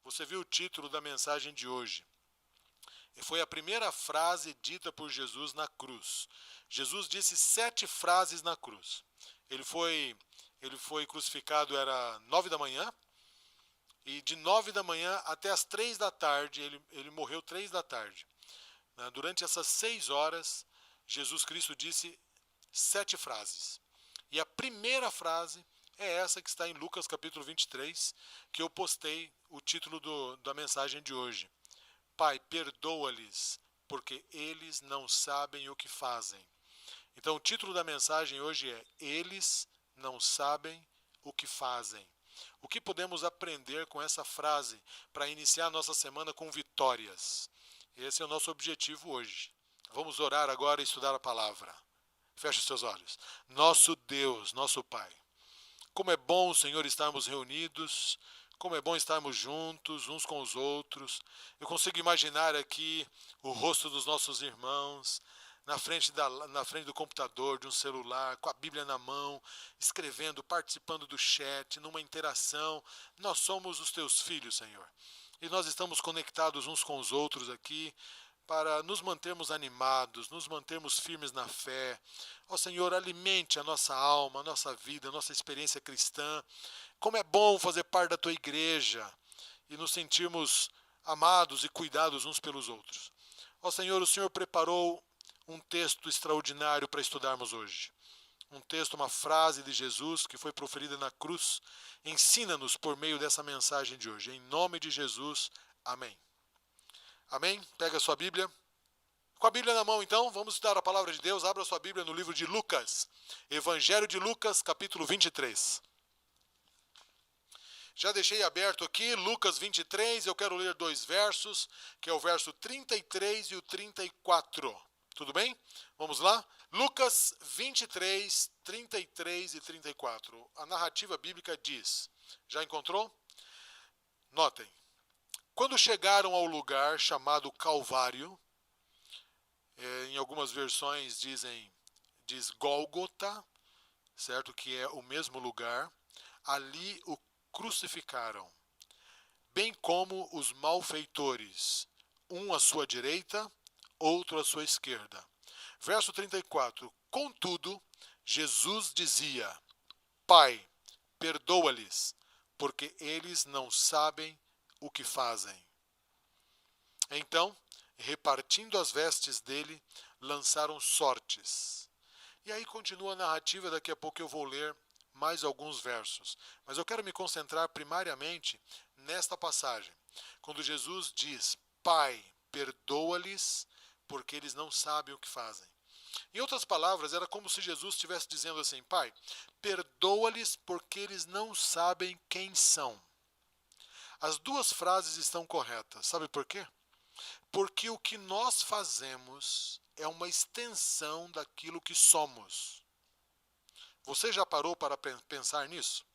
Você viu o título da mensagem de hoje. Foi a primeira frase dita por Jesus na cruz. Jesus disse 7 frases na cruz. Ele foi crucificado, era 9 da manhã, e de 9 da manhã até as 3 da tarde, ele morreu 3 da tarde. Durante essas 6 horas, Jesus Cristo disse 7 frases. E a primeira frase é essa que está em Lucas capítulo 23, que eu postei o título da mensagem de hoje. Pai, perdoa-lhes, porque eles não sabem o que fazem. Então o título da mensagem hoje é Eles não sabem o que fazem. O que podemos aprender com essa frase para iniciar a nossa semana com vitórias? Esse é o nosso objetivo hoje. Vamos orar agora e estudar a palavra. Feche os seus olhos. Nosso Deus, nosso Pai, como é bom, Senhor, estarmos reunidos, como é bom estarmos juntos uns com os outros. Eu consigo imaginar aqui o rosto dos nossos irmãos, na frente do computador, de um celular, com a Bíblia na mão, escrevendo, participando do chat, numa interação. Nós somos os teus filhos, Senhor. E nós estamos conectados uns com os outros aqui, para nos mantermos animados, nos mantermos firmes na fé. Ó Senhor, alimente a nossa alma, a nossa vida, a nossa experiência cristã. Como é bom fazer parte da Tua igreja e nos sentirmos amados e cuidados uns pelos outros. Ó Senhor, o Senhor preparou um texto extraordinário para estudarmos hoje. Um texto, uma frase de Jesus que foi proferida na cruz. Ensina-nos por meio dessa mensagem de hoje. Em nome de Jesus, amém. Amém? Pega a sua Bíblia. Com a Bíblia na mão, então, vamos estudar a palavra de Deus. Abra a sua Bíblia no livro de Lucas. Evangelho de Lucas, capítulo 23. Já deixei aberto aqui, Lucas 23, eu quero ler 2 versos, que é o verso 33 e o 34. Tudo bem? Vamos lá? Lucas 23, 33 e 34. A narrativa bíblica diz, já encontrou? Notem. Quando chegaram ao lugar chamado Calvário, em algumas versões diz Gólgota, certo? Que é o mesmo lugar. Ali o crucificaram, bem como os malfeitores, um à sua direita, outro à sua esquerda. Verso 34. Contudo, Jesus dizia: Pai, perdoa-lhes, porque eles não sabem o que fazem. Então, repartindo as vestes dele, lançaram sortes. E aí continua a narrativa, daqui a pouco eu vou ler mais alguns versos. Mas eu quero me concentrar primariamente nesta passagem, quando Jesus diz: Pai, perdoa-lhes, porque eles não sabem o que fazem. Em outras palavras, era como se Jesus estivesse dizendo assim: Pai, perdoa-lhes porque eles não sabem quem são. As duas frases estão corretas. Sabe por quê? Porque o que nós fazemos é uma extensão daquilo que somos. Você já parou para pensar nisso?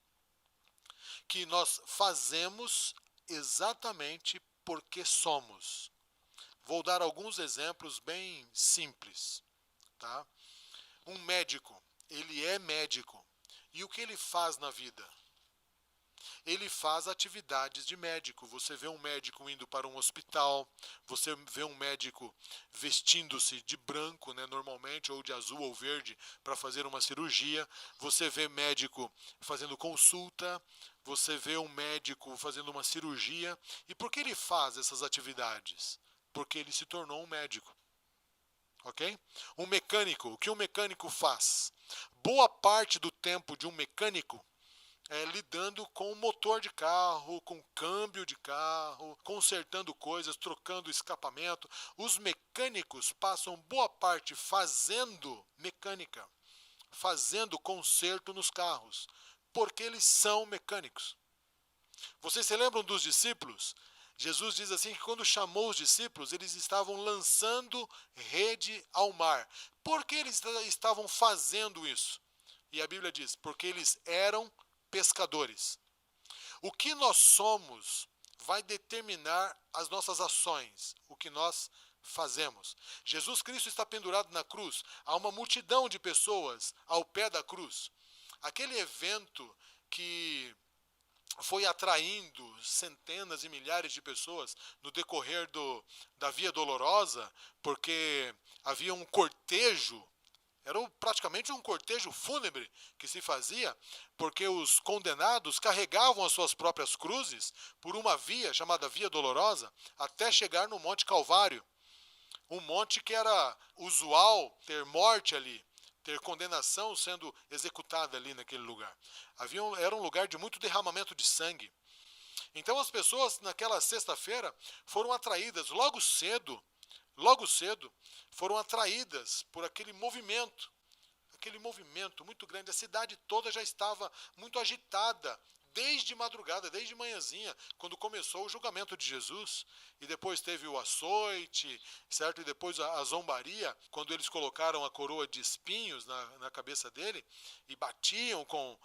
Que nós fazemos exatamente porque somos. Vou dar alguns exemplos bem simples. Tá? Um médico, ele é médico. E o que ele faz na vida? Ele faz atividades de médico. Você vê um médico indo para um hospital, você vê um médico vestindo-se de branco, né, normalmente, ou de azul ou verde, para fazer uma cirurgia. Você vê médico fazendo consulta, você vê um médico fazendo uma cirurgia. E por que ele faz essas atividades? Porque ele se tornou um médico. Ok? Um mecânico, o que um mecânico faz? Boa parte do tempo de um mecânico lidando com o motor de carro, com o câmbio de carro, consertando coisas, trocando escapamento. Os mecânicos passam boa parte fazendo mecânica, fazendo conserto nos carros, porque eles são mecânicos. Vocês se lembram dos discípulos? Jesus diz assim que quando chamou os discípulos, eles estavam lançando rede ao mar. Por que eles estavam fazendo isso? E a Bíblia diz, porque eles eram pescadores. O que nós somos vai determinar as nossas ações, o que nós fazemos. Jesus Cristo está pendurado na cruz, há uma multidão de pessoas ao pé da cruz. Aquele evento que foi atraindo centenas e milhares de pessoas no decorrer da Via Dolorosa, porque havia um cortejo. Era praticamente um cortejo fúnebre que se fazia, porque os condenados carregavam as suas próprias cruzes por uma via chamada Via Dolorosa até chegar no Monte Calvário. Um monte que era usual ter morte ali, ter condenação sendo executada ali naquele lugar. Era um lugar de muito derramamento de sangue. Então as pessoas naquela sexta-feira foram atraídas logo cedo, foram atraídas por aquele movimento muito grande. A cidade toda já estava muito agitada, desde madrugada, desde manhãzinha, quando começou o julgamento de Jesus. E depois teve o açoite, certo? E depois a zombaria, quando eles colocaram a coroa de espinhos na cabeça dele e batiam com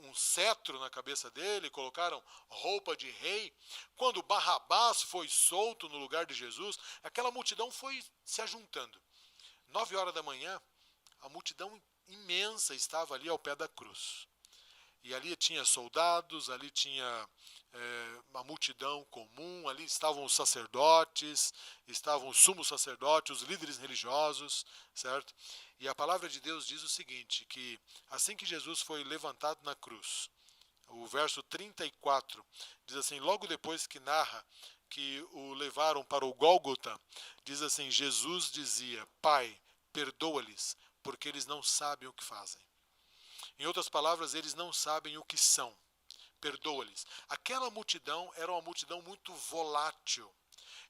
um cetro na cabeça dele, colocaram roupa de rei. Quando Barrabás foi solto no lugar de Jesus, aquela multidão foi se ajuntando. 9 horas da manhã, a multidão imensa estava ali ao pé da cruz. E ali tinha soldados, ali tinha uma multidão comum, ali estavam os sacerdotes, estavam os sumos sacerdotes, os líderes religiosos, certo? E a palavra de Deus diz o seguinte, que assim que Jesus foi levantado na cruz, o verso 34 diz assim, logo depois que narra que o levaram para o Gólgota, diz assim, Jesus dizia, Pai, perdoa-lhes, porque eles não sabem o que fazem. Em outras palavras, eles não sabem o que são. Perdoa-lhes. Aquela multidão era uma multidão muito volátil.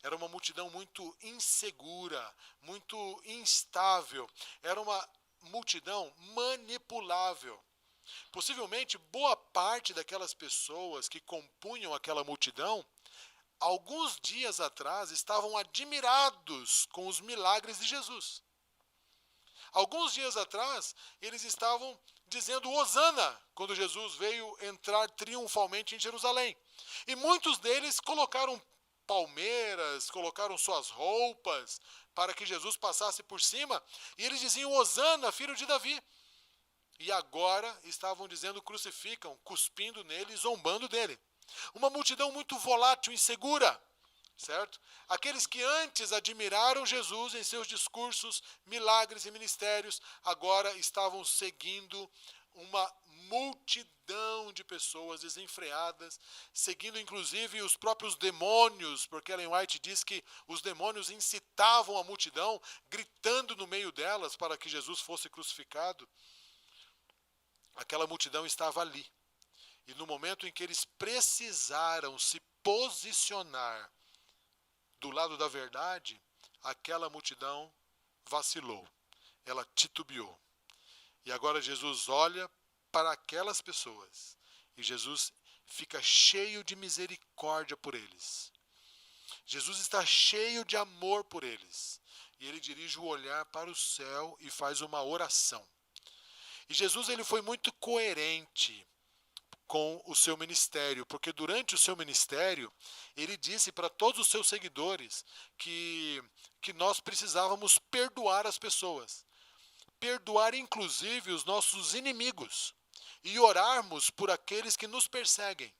Era uma multidão muito insegura, muito instável. Era uma multidão manipulável. Possivelmente, boa parte daquelas pessoas que compunham aquela multidão, alguns dias atrás, estavam admirados com os milagres de Jesus. Alguns dias atrás, eles estavam dizendo Hosana, quando Jesus veio entrar triunfalmente em Jerusalém. E muitos deles colocaram palmeiras, colocaram suas roupas para que Jesus passasse por cima, e eles diziam Hosana, filho de Davi. E agora estavam dizendo crucificam, cuspindo nele e zombando dele. Uma multidão muito volátil, insegura. Certo? Aqueles que antes admiraram Jesus em seus discursos, milagres e ministérios, agora estavam seguindo uma multidão de pessoas desenfreadas, seguindo inclusive os próprios demônios, porque Ellen White diz que os demônios incitavam a multidão, gritando no meio delas para que Jesus fosse crucificado. Aquela multidão estava ali. E no momento em que eles precisaram se posicionar do lado da verdade, aquela multidão vacilou, ela titubeou. E agora Jesus olha para aquelas pessoas e Jesus fica cheio de misericórdia por eles. Jesus está cheio de amor por eles. E ele dirige o olhar para o céu e faz uma oração. E Jesus ele foi muito coerente com o seu ministério, porque durante o seu ministério, ele disse para todos os seus seguidores que nós precisávamos perdoar as pessoas, perdoar inclusive os nossos inimigos e orarmos por aqueles que nos perseguem.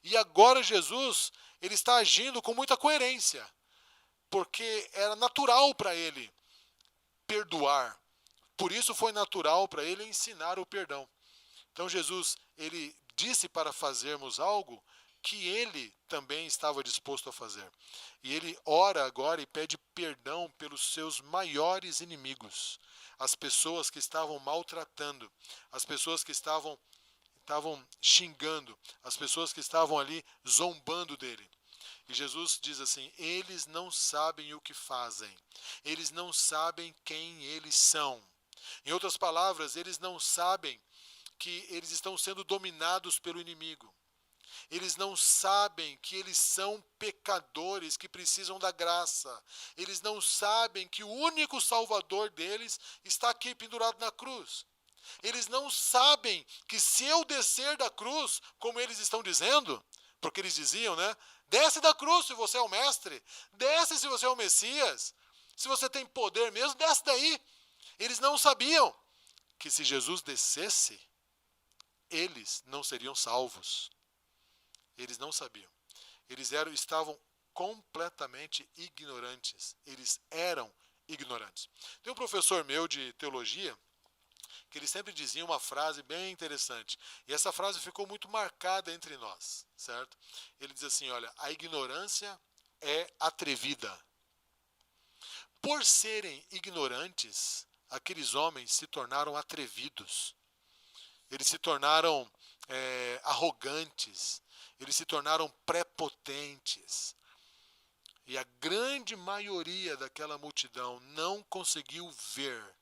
E agora Jesus, ele está agindo com muita coerência, porque era natural para ele perdoar, por isso foi natural para ele ensinar o perdão. Então Jesus, ele disse para fazermos algo que ele também estava disposto a fazer. E ele ora agora e pede perdão pelos seus maiores inimigos. As pessoas que estavam maltratando, as pessoas que estavam xingando, as pessoas que estavam ali zombando dele. E Jesus diz assim, eles não sabem o que fazem, eles não sabem quem eles são. Em outras palavras, eles não sabem que eles estão sendo dominados pelo inimigo. Eles não sabem que eles são pecadores que precisam da graça. Eles não sabem que o único salvador deles está aqui pendurado na cruz. Eles não sabem que se eu descer da cruz, como eles estão dizendo, porque eles diziam, né? Desce da cruz se você é o mestre, desce se você é o Messias, se você tem poder mesmo, desce daí. Eles não sabiam que se Jesus descesse, eles não seriam salvos. Eles não sabiam. Estavam completamente ignorantes. Eles eram ignorantes. Tem um professor meu de teologia que ele sempre dizia uma frase bem interessante. E essa frase ficou muito marcada entre nós, certo? Ele diz assim, olha, a ignorância é atrevida. Por serem ignorantes, aqueles homens se tornaram atrevidos. Eles se tornaram arrogantes. Eles se tornaram prepotentes. E a grande maioria daquela multidão não conseguiu ver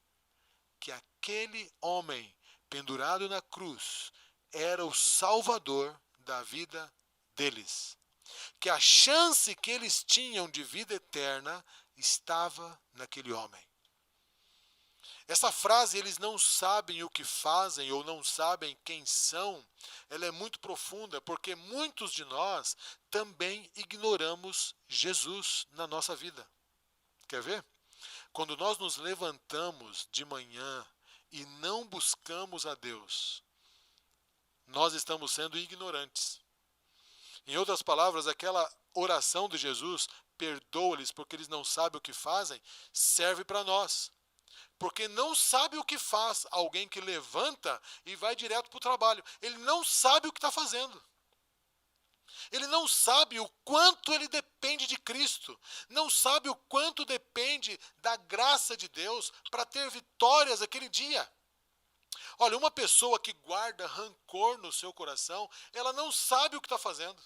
que aquele homem pendurado na cruz era o salvador da vida deles. Que a chance que eles tinham de vida eterna estava naquele homem. Essa frase, eles não sabem o que fazem ou não sabem quem são, ela é muito profunda, porque muitos de nós também ignoramos Jesus na nossa vida. Quer ver? Quando nós nos levantamos de manhã e não buscamos a Deus, nós estamos sendo ignorantes. Em outras palavras, aquela oração de Jesus, perdoa-lhes porque eles não sabem o que fazem, serve para nós. Porque não sabe o que faz alguém que levanta e vai direto para o trabalho. Ele não sabe o que está fazendo. Ele não sabe o quanto ele depende de Cristo. Não sabe o quanto depende da graça de Deus para ter vitórias aquele dia. Olha, uma pessoa que guarda rancor no seu coração, ela não sabe o que está fazendo.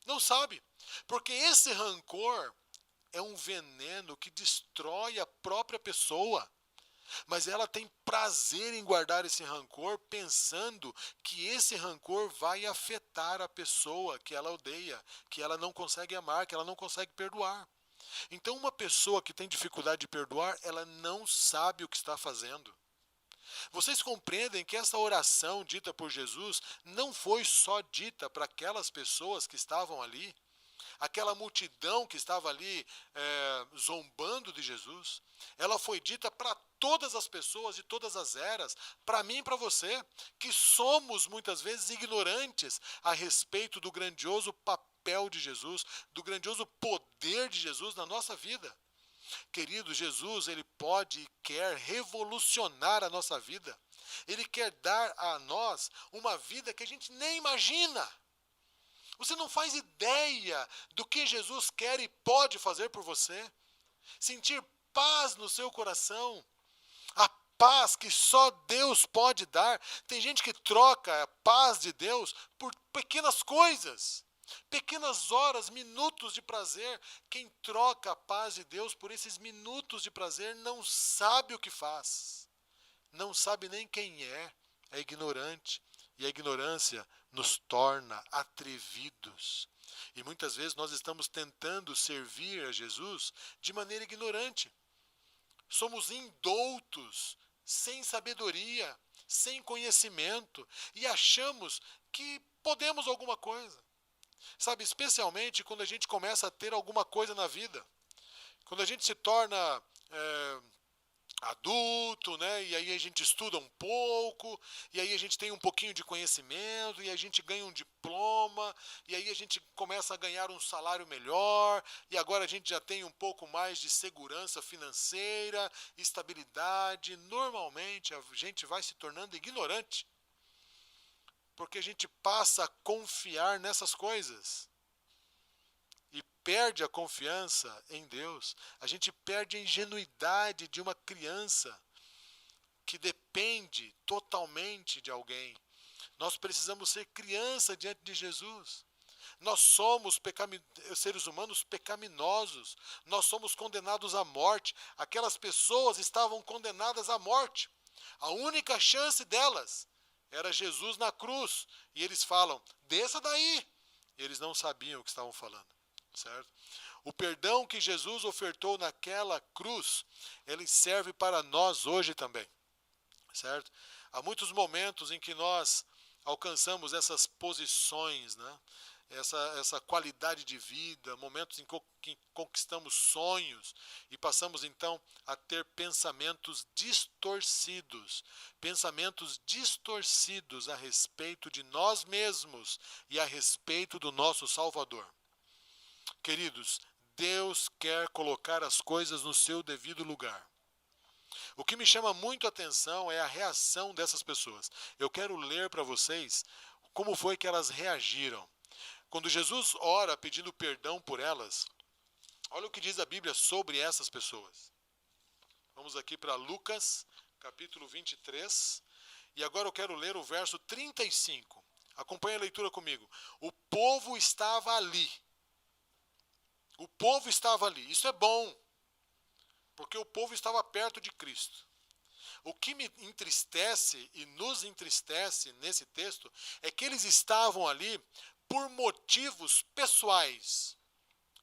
Não sabe. Porque esse rancor é um veneno que destrói a própria pessoa. Mas ela tem prazer em guardar esse rancor, pensando que esse rancor vai afetar a pessoa que ela odeia, que ela não consegue amar, que ela não consegue perdoar. Então, uma pessoa que tem dificuldade de perdoar, ela não sabe o que está fazendo. Vocês compreendem que essa oração dita por Jesus não foi só dita para aquelas pessoas que estavam ali? Aquela multidão que estava ali zombando de Jesus, ela foi dita para todas as pessoas de todas as eras, para mim e para você, que somos muitas vezes ignorantes a respeito do grandioso papel de Jesus, do grandioso poder de Jesus na nossa vida. Querido, Jesus, ele pode e quer revolucionar a nossa vida. Ele quer dar a nós uma vida que a gente nem imagina. Você não faz ideia do que Jesus quer e pode fazer por você. Sentir paz no seu coração. A paz que só Deus pode dar. Tem gente que troca a paz de Deus por pequenas coisas. Pequenas horas, minutos de prazer. Quem troca a paz de Deus por esses minutos de prazer não sabe o que faz. Não sabe nem quem é. É ignorante. E a ignorância nos torna atrevidos. E muitas vezes nós estamos tentando servir a Jesus de maneira ignorante. Somos indoutos, sem sabedoria, sem conhecimento, e achamos que podemos alguma coisa. Sabe, especialmente quando a gente começa a ter alguma coisa na vida. Quando a gente se torna adulto, né? E aí a gente estuda um pouco, e aí a gente tem um pouquinho de conhecimento, e a gente ganha um diploma, e aí a gente começa a ganhar um salário melhor, e agora a gente já tem um pouco mais de segurança financeira, estabilidade. Normalmente a gente vai se tornando ignorante, porque a gente passa a confiar nessas coisas. E perde a confiança em Deus, a gente perde a ingenuidade de uma criança que depende totalmente de alguém. Nós precisamos ser criança diante de Jesus. Nós somos seres humanos pecaminosos, nós somos condenados à morte. Aquelas pessoas estavam condenadas à morte. A única chance delas era Jesus na cruz. E eles falam, desça daí. Eles não sabiam o que estavam falando. Certo? O perdão que Jesus ofertou naquela cruz, ele serve para nós hoje também, certo? Há muitos momentos em que nós alcançamos essas posições, né? essa qualidade de vida, momentos em que conquistamos sonhos e passamos então a ter pensamentos distorcidos a respeito de nós mesmos e a respeito do nosso Salvador. Queridos, Deus quer colocar as coisas no seu devido lugar. O que me chama muito a atenção é a reação dessas pessoas. Eu quero ler para vocês como foi que elas reagiram. Quando Jesus ora pedindo perdão por elas, olha o que diz a Bíblia sobre essas pessoas. Vamos aqui para Lucas, capítulo 23, e agora eu quero ler o verso 35. Acompanhe a leitura comigo. O povo estava ali. O povo estava ali. Isso é bom, porque o povo estava perto de Cristo. O que me entristece e nos entristece nesse texto é que eles estavam ali por motivos pessoais,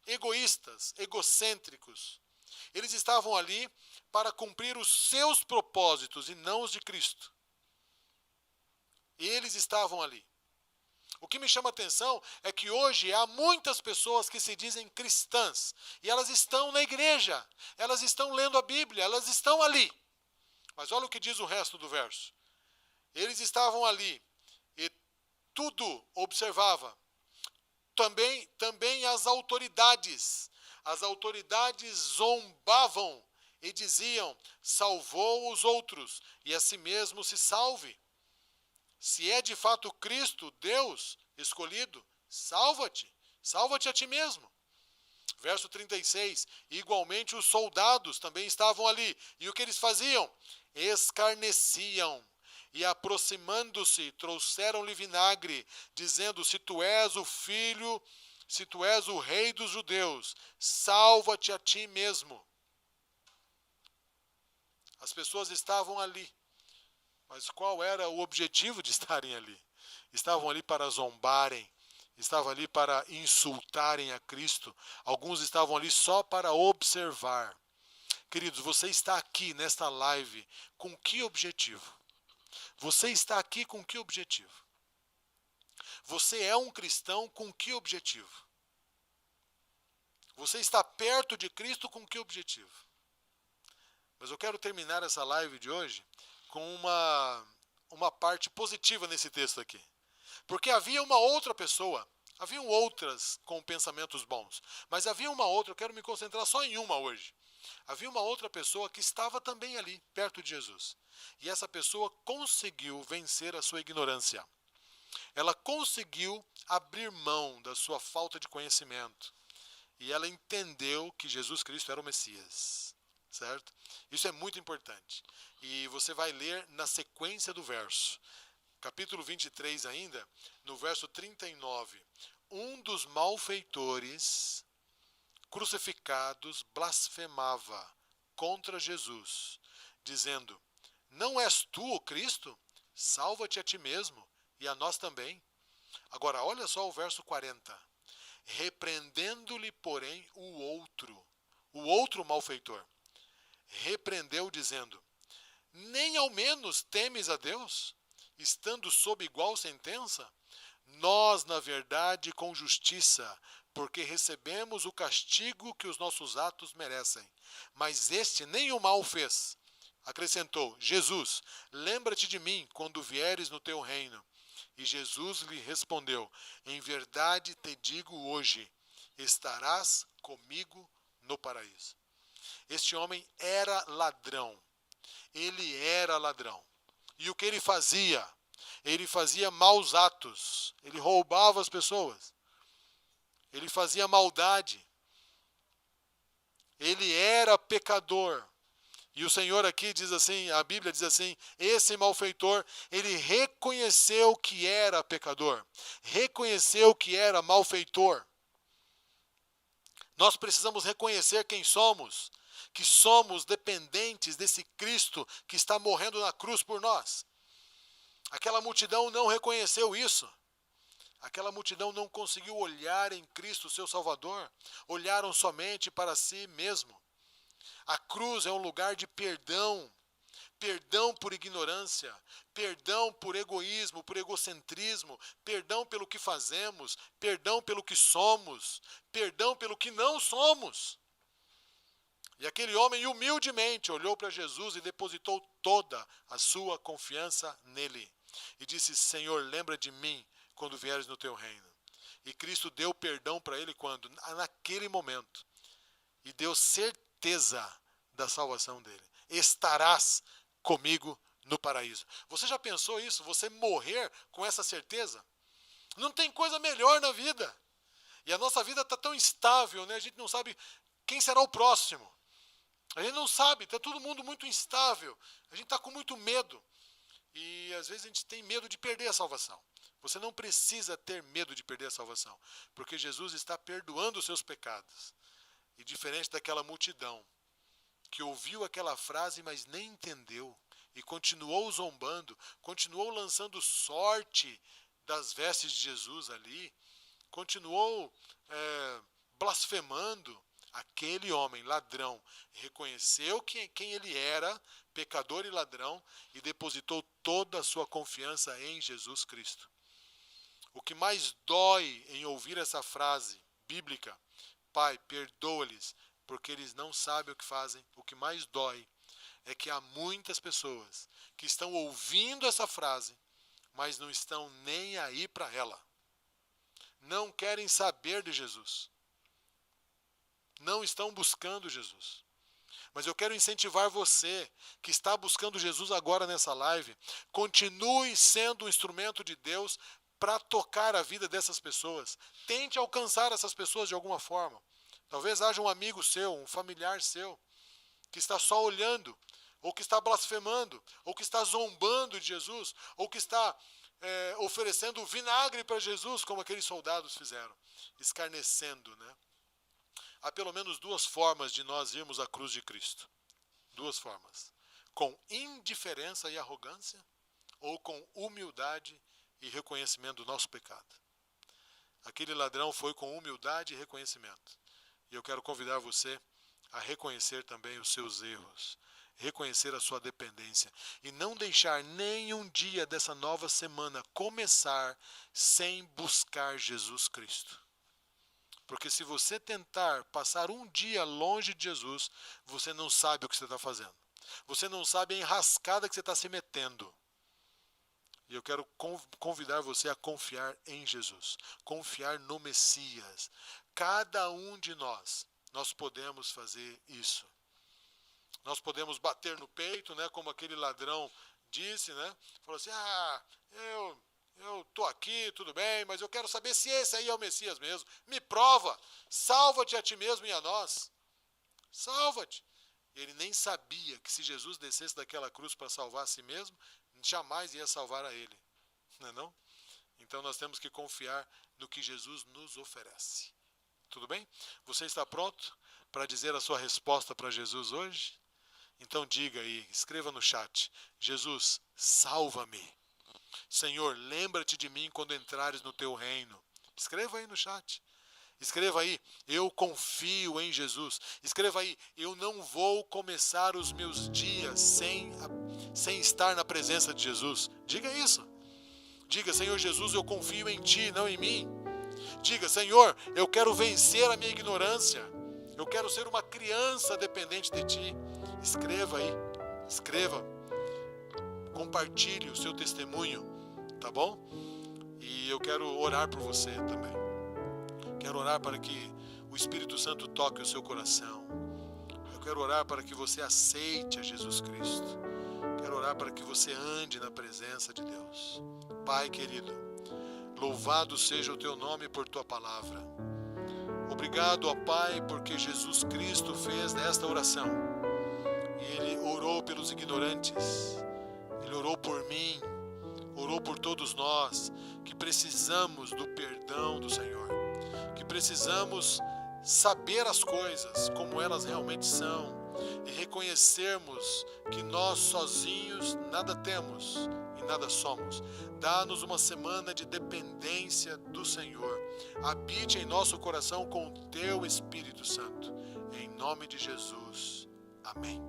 egoístas, egocêntricos. Eles estavam ali para cumprir os seus propósitos e não os de Cristo. Eles estavam ali. O que me chama a atenção é que hoje há muitas pessoas que se dizem cristãs e elas estão na igreja, elas estão lendo a Bíblia, elas estão ali. Mas olha o que diz o resto do verso. Eles estavam ali e tudo observava. Também as autoridades zombavam e diziam: salvou os outros e a si mesmo se salve. Se é de fato Cristo, Deus escolhido, salva-te a ti mesmo. Verso 36, igualmente os soldados também estavam ali. E o que eles faziam? Escarneciam. E aproximando-se, trouxeram-lhe vinagre, dizendo: se tu és o filho, se tu és o rei dos judeus, salva-te a ti mesmo. As pessoas estavam ali. Mas qual era o objetivo de estarem ali? Estavam ali para zombarem, estavam ali para insultarem a Cristo. Alguns estavam ali só para observar. Queridos, você está aqui nesta live com que objetivo? Você está aqui com que objetivo? Você é um cristão com que objetivo? Você está perto de Cristo com que objetivo? Mas eu quero terminar essa live de hoje com uma parte positiva nesse texto aqui. Porque havia uma outra pessoa, haviam outras com pensamentos bons, mas havia uma outra, eu quero me concentrar só em uma hoje. Havia uma outra pessoa que estava também ali, perto de Jesus. E essa pessoa conseguiu vencer a sua ignorância. Ela conseguiu abrir mão da sua falta de conhecimento. E ela entendeu que Jesus Cristo era o Messias. Certo? Isso é muito importante. E você vai ler na sequência do verso. Capítulo 23 ainda, no verso 39. Um dos malfeitores crucificados blasfemava contra Jesus, dizendo: não és tu o Cristo? Salva-te a ti mesmo e a nós também. Agora, olha só o verso 40. Repreendendo-lhe, porém, o outro malfeitor, repreendeu, dizendo: nem ao menos temes a Deus, estando sob igual sentença? Nós, na verdade, com justiça, porque recebemos o castigo que os nossos atos merecem. Mas este nem o mal fez. Acrescentou: Jesus, lembra-te de mim quando vieres no teu reino. E Jesus lhe respondeu: em verdade te digo hoje, estarás comigo no paraíso. Este homem era ladrão. Ele era ladrão. E o que ele fazia? Ele fazia maus atos. Ele roubava as pessoas. Ele fazia maldade. Ele era pecador. E o Senhor aqui diz assim, a Bíblia diz assim, esse malfeitor, ele reconheceu que era pecador. Reconheceu que era malfeitor. Nós precisamos reconhecer quem somos, que somos dependentes desse Cristo que está morrendo na cruz por nós. Aquela multidão não reconheceu isso. Aquela multidão não conseguiu olhar em Cristo, seu Salvador. Olharam somente para si mesmo. A cruz é um lugar de perdão. perdão por ignorância, perdão por egoísmo, por egocentrismo, perdão pelo que fazemos, perdão pelo que somos, perdão pelo que não somos. E aquele homem humildemente olhou para Jesus e depositou toda a sua confiança nele. E disse: Senhor, lembra de mim quando vieres no teu reino. E Cristo deu perdão para ele quando? Naquele momento. E deu certeza da salvação dele. Estarás comigo no paraíso. Você já pensou isso? Você morrer com essa certeza? Não tem coisa melhor na vida. E a nossa vida está tão instável, né? A gente não sabe quem será o próximo. A gente não sabe, está todo mundo muito instável. A gente está com muito medo. E às vezes a gente tem medo de perder a salvação. Você não precisa ter medo de perder a salvação, porque Jesus está perdoando os seus pecados. E diferente daquela multidão que ouviu aquela frase, mas nem entendeu, e continuou zombando, continuou lançando sorte das vestes de Jesus ali, continuou blasfemando, aquele homem, ladrão, reconheceu quem ele era, pecador e ladrão, e depositou toda a sua confiança em Jesus Cristo. O que mais dói em ouvir essa frase bíblica, Pai, perdoa-lhes, porque eles não sabem o que fazem, o que mais dói é que há muitas pessoas que estão ouvindo essa frase, mas não estão nem aí para ela. Não querem saber de Jesus. Não estão buscando Jesus. Mas eu quero incentivar você que está buscando Jesus agora nessa live, continue sendo um instrumento de Deus para tocar a vida dessas pessoas. Tente alcançar essas pessoas de alguma forma. Talvez haja um amigo seu, um familiar seu, que está só olhando, ou que está blasfemando, ou que está zombando de Jesus, ou que está oferecendo vinagre para Jesus, como aqueles soldados fizeram, escarnecendo, né? Há pelo menos duas formas de nós irmos à cruz de Cristo. Duas formas. Com indiferença e arrogância, ou com humildade e reconhecimento do nosso pecado. Aquele ladrão foi com humildade e reconhecimento. E eu quero convidar você a reconhecer também os seus erros, reconhecer a sua dependência e não deixar nenhum dia dessa nova semana começar sem buscar Jesus Cristo. Porque se você tentar passar um dia longe de Jesus, você não sabe o que você está fazendo. Você não sabe a enrascada que você está se metendo. E eu quero convidar você a confiar em Jesus, confiar no Messias. Cada um de nós podemos fazer isso. Nós podemos bater no peito, né, como aquele ladrão disse, né? Falou assim: eu estou aqui, tudo bem, mas eu quero saber se esse aí é o Messias mesmo. Me prova, salva-te a ti mesmo e a nós. Salva-te. Ele nem sabia que se Jesus descesse daquela cruz para salvar a si mesmo, jamais ia salvar a ele. Não é não? Então nós temos que confiar no que Jesus nos oferece. Tudo bem? Você está pronto para dizer a sua resposta para Jesus hoje? Então diga aí, escreva no chat: Jesus, salva-me. Senhor, lembra-te de mim quando entrares no teu reino. Escreva aí no chat. Escreva aí: eu confio em Jesus. Escreva aí: eu não vou começar os meus dias sem estar na presença de Jesus. Diga isso. Diga: Senhor Jesus, eu confio em Ti, não em mim. Diga: Senhor, eu quero vencer a minha ignorância. Eu quero ser uma criança dependente de Ti. Escreva aí. Escreva. Compartilhe o seu testemunho, tá bom? E eu quero orar por você também. Quero orar para que o Espírito Santo toque o seu coração. Eu quero orar para que você aceite a Jesus Cristo. Quero orar para que você ande na presença de Deus. Pai querido, louvado seja o teu nome por tua palavra. Obrigado, ó Pai, porque Jesus Cristo fez esta oração. E Ele orou pelos ignorantes. Ele orou por mim, orou por todos nós que precisamos do perdão do Senhor, que precisamos saber as coisas como elas realmente são e reconhecermos que nós sozinhos nada temos e nada somos. Dá-nos uma semana de dependência do Senhor. Habite em nosso coração com o Teu Espírito Santo. Em nome de Jesus. Amém.